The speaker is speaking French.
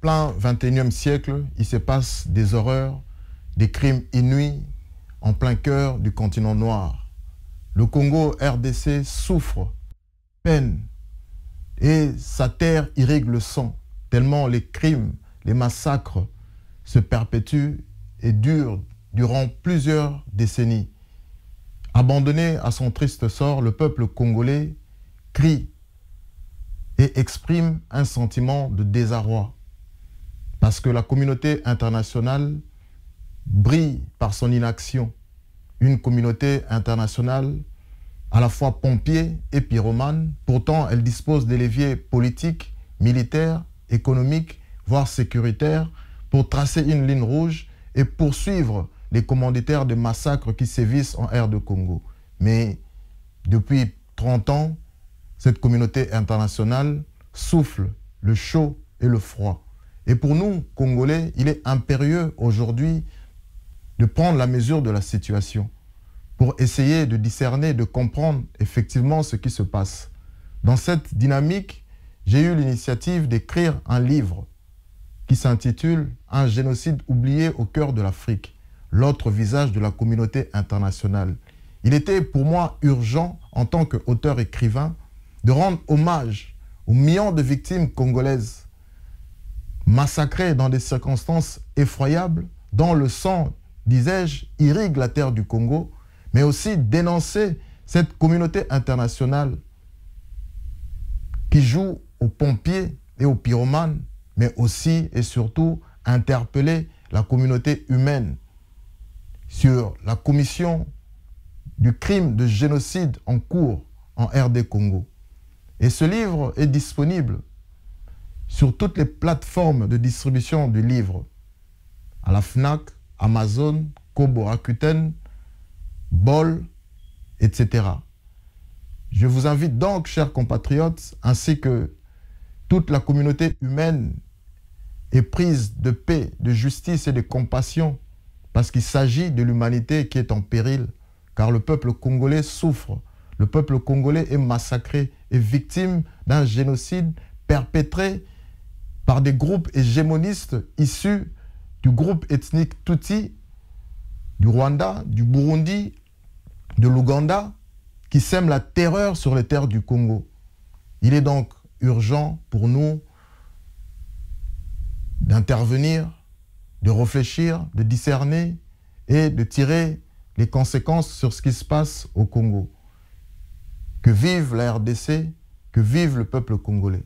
plein 21e siècle, il se passe des horreurs, des crimes inouïs en plein cœur du continent noir. Le Congo RDC souffre, peine, et sa terre irrigue le sang, tellement les crimes, les massacres se perpétuent et durent durant plusieurs décennies. Abandonné à son triste sort, le peuple congolais crie et exprime un sentiment de désarroi parce que la communauté internationale brille par son inaction. Une communauté internationale à la fois pompier et pyromane, pourtant elle dispose des leviers politiques, militaires, économiques, voire sécuritaires pour tracer une ligne rouge et poursuivre les commanditaires de massacres qui sévissent en aire de Congo. Mais depuis 30 ans, cette communauté internationale souffle le chaud et le froid. Et pour nous, Congolais, il est impérieux aujourd'hui de prendre la mesure de la situation pour essayer de discerner, de comprendre effectivement ce qui se passe. Dans cette dynamique, j'ai eu l'initiative d'écrire un livre qui s'intitule « Un génocide oublié au cœur de l'Afrique, l'autre visage de la communauté internationale ». Il était pour moi urgent, en tant qu'auteur-écrivain, de rendre hommage aux millions de victimes congolaises massacrées dans des circonstances effroyables, dont le sang, disais-je, irrigue la terre du Congo, mais aussi dénoncer cette communauté internationale qui joue aux pompiers et aux pyromanes, mais aussi et surtout interpeller la communauté humaine sur la commission du crime de génocide en cours en RD Congo. Et ce livre est disponible sur toutes les plateformes de distribution du livre, à la FNAC, Amazon, Kobo Rakuten, Bol, etc. Je vous invite donc, chers compatriotes, ainsi que toute la communauté humaine éprise de paix, de justice et de compassion, parce qu'il s'agit de l'humanité qui est en péril, car le peuple congolais souffre, le peuple congolais est massacré, est victime d'un génocide perpétré par des groupes hégémonistes issus du groupe ethnique Tutsi, du Rwanda, du Burundi, de l'Ouganda, qui sèment la terreur sur les terres du Congo. Il est donc urgent pour nous d'intervenir, de réfléchir, de discerner et de tirer les conséquences sur ce qui se passe au Congo. Que vive la RDC, que vive le peuple congolais.